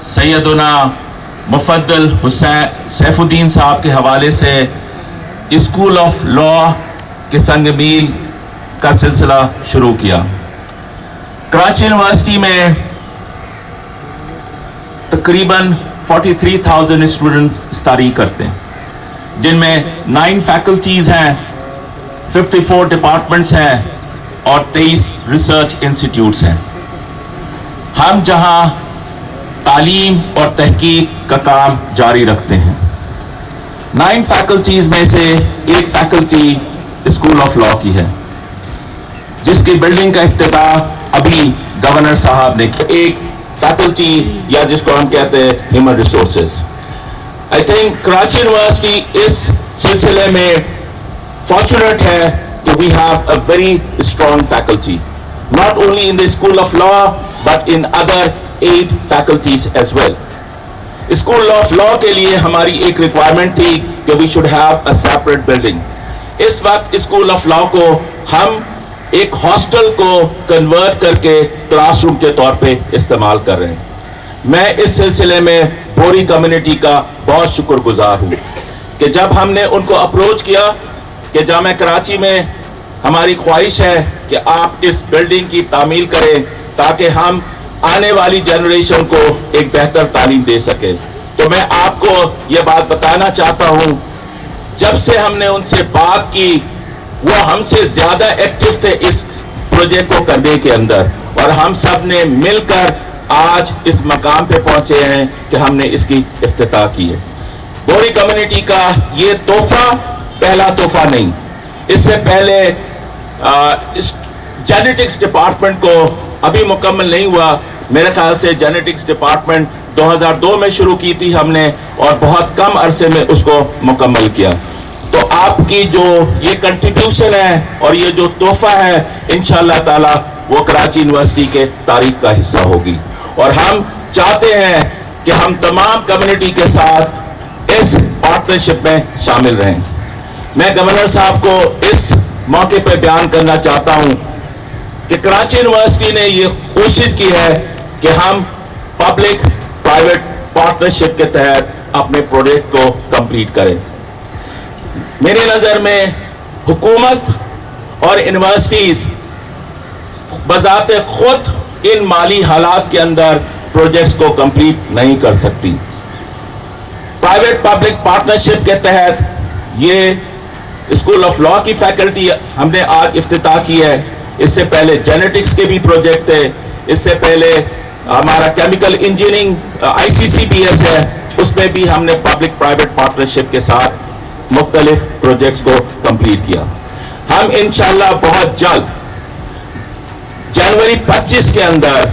सैयदना मुफद्दल हुसैन सैफुद्दीन साहब के हवाले से स्कूल ऑफ लॉ के संग मील का सिलसिला शुरू किया। कराची यूनिवर्सिटी में तकरीबन 43,000 स्टूडेंट्स स्टडी करते हैं, जिनमें 9 फैकल्टीज़ हैं, 54 डिपार्टमेंट्स हैं और 23 रिसर्च इंस्टीट्यूट्स हैं। हम जहां तालीम और तहकीक का काम जारी रखते हैं। 9 फैकल्टीज़ में से एक फैकल्टी स्कूल ऑफ लॉ की है, जिसकी बिल्डिंग का इफ्तिताह अभी गवर्नर साहब ने किया। एक फैकल्टी या जिसको हम कहते हैं human resources. I think Karachi university इस सिलसिले में फॉर्चुनेट है कि we have a very strong faculty, not only in the school of law but in other 8 faculties as well. School of law के लिए हमारी एक रिक्वायरमेंट थी कि we should have a separate building. इस वक्त स्कूल ऑफ लॉ को हम एक हॉस्टल को कन्वर्ट करके क्लासरूम के तौर पे इस्तेमाल कर रहे हैं। मैं इस सिलसिले में बोरी कम्युनिटी का बहुत शुक्रगुजार हूँ कि जब हमने उनको अप्रोच किया कि जामिया कराची में हमारी ख्वाहिश है कि आप इस बिल्डिंग की तामील करें ताकि हम आने वाली जनरेशन को एक बेहतर तालीम दे सके, तो मैं आपको ये बात बताना चाहता हूँ, जब से हमने उनसे बात की वो हमसे ज्यादा एक्टिव थे इस प्रोजेक्ट को करने के अंदर, और हम सब ने मिलकर आज इस मकाम पे पहुंचे हैं कि हमने इसकी इफ्तिताह की है। बोरी कम्युनिटी का ये तोहफा पहला तोहफा नहीं, इससे पहले जेनेटिक्स डिपार्टमेंट को अभी मुकम्मल नहीं हुआ। मेरे ख्याल से जेनेटिक्स डिपार्टमेंट 2002 में शुरू की थी हमने और बहुत कम अरसे में उसको मुकम्मल किया। तो आपकी जो ये कंट्रीब्यूशन है और ये जो तोहफा है, इंशाअल्लाह ताला वो कराची यूनिवर्सिटी के तारीख का हिस्सा होगी, और हम चाहते हैं कि हम तमाम कम्युनिटी के साथ इस पार्टनरशिप में शामिल रहें। मैं गवर्नर साहब को इस मौके पर बयान करना चाहता हूं कि कराची यूनिवर्सिटी ने ये कोशिश की है कि हम पब्लिक प्राइवेट पार्टनरशिप के तहत अपने प्रोजेक्ट को कंप्लीट करें। मेरी नज़र में हुकूमत और यूनिवर्सिटीज बजाते खुद इन माली हालात के अंदर प्रोजेक्ट्स को कंप्लीट नहीं कर सकती। प्राइवेट पब्लिक पार्टनरशिप के तहत ये स्कूल ऑफ लॉ की फैकल्टी हमने आज इफ्तिताह की है। इससे पहले जेनेटिक्स के भी प्रोजेक्ट थे, इससे पहले हमारा केमिकल इंजीनियरिंग ICCBS है, उसमें भी हमने पब्लिक प्राइवेट पार्टनरशिप के साथ मुख्तलिफ प्रोजेक्ट्स को कंप्लीट किया। हम इंशाअल्लाह बहुत जल्द जनवरी 25 के अंदर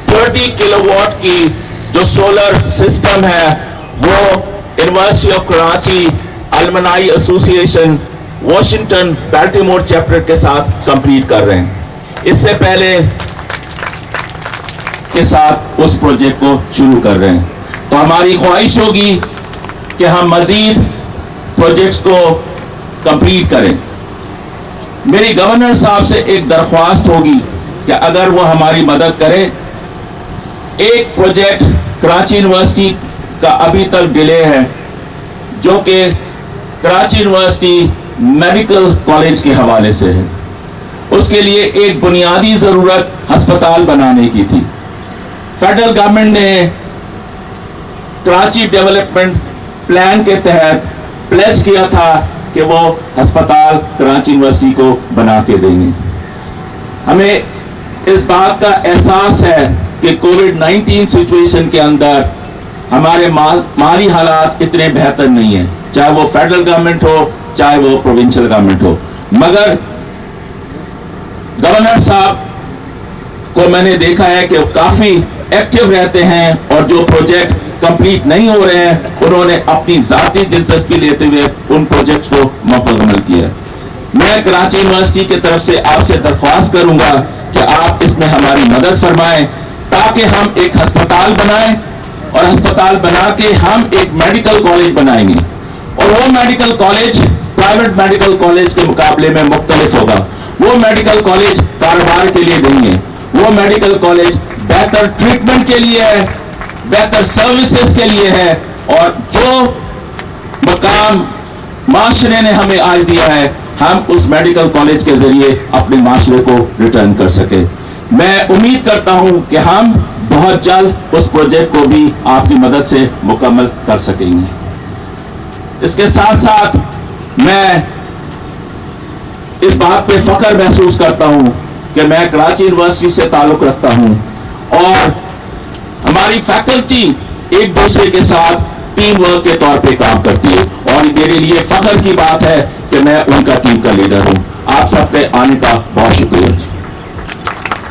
30 किलोवाट की जो सोलर सिस्टम है वो university of Karachi alumni association Washington Baltimore chapter के साथ कंप्लीट कर रहे हैं। इससे पहले के साथ उस प्रोजेक्ट को शुरू कर रहे हैं। तो हमारी ख्वाहिश होगी कि हम मजीद प्रोजेक्ट्स को कंप्लीट करें। मेरी गवर्नर साहब से एक दरख्वास्त होगी कि अगर वो हमारी मदद करें। एक प्रोजेक्ट कराची यूनिवर्सिटी का अभी तक डिले है, जो कि कराची यूनिवर्सिटी मेडिकल कॉलेज के हवाले से है। उसके लिए एक बुनियादी ज़रूरत अस्पताल बनाने की थी। फेडरल गवर्नमेंट ने कराची डेवलपमेंट प्लान के तहत प्लेज किया था कि वो अस्पताल कराची यूनिवर्सिटी को बना के देंगे। हमें इस बात का एहसास है कि कोविड-19 सिचुएशन के अंदर हमारे माली हालात इतने बेहतर नहीं है, चाहे वो फेडरल गवर्नमेंट हो चाहे वो प्रोविंशियल गवर्नमेंट हो। मगर गवर्नर साहब को मैंने देखा है कि वो काफी एक्टिव रहते हैं और जो प्रोजेक्ट कंप्लीट नहीं हो रहे हैं उन्होंने अपनी जाती दिलचस्पी लेते हुए उन प्रोजेक्ट्स को मुकम्मल किया। मैं कराची यूनिवर्सिटी की तरफ से आपसे दरख्वास्त करूंगा कि आप इसमें हमारी मदद फरमाएं ताकि हम एक अस्पताल बनाएं और अस्पताल बना के हम एक मेडिकल कॉलेज बनाएंगे, और वो medical college private medical college के मुकाबले में मुख्तलिफ होगा। वो मेडिकल कॉलेज कारोबार के लिए नहीं है, वो मेडिकल कॉलेज بہتر ٹریٹمنٹ کے لیے ہے, بہتر سروسز کے لیے ہے, اور جو مقام معاشرے نے ہمیں آج دیا ہے ہم اس میڈیکل کالج کے ذریعے اپنے معاشرے کو ریٹرن کر سکے. میں امید کرتا ہوں کہ ہم بہت جلد اس پروجیکٹ کو بھی آپ کی مدد سے مکمل کر سکیں گے. اس کے ساتھ ساتھ میں اس بات پہ فخر محسوس کرتا ہوں کہ میں کراچی یونیورسٹی سے تعلق رکھتا ہوں اور ہماری فیکلٹی ایک دوسرے کے ساتھ ٹیم ورک کے طور پہ کام کرتی ہے, اور میرے لیے فخر کی بات ہے کہ میں ان کا ٹیم کا لیڈر ہوں. آپ سب کے آنے کا بہت شکریہ.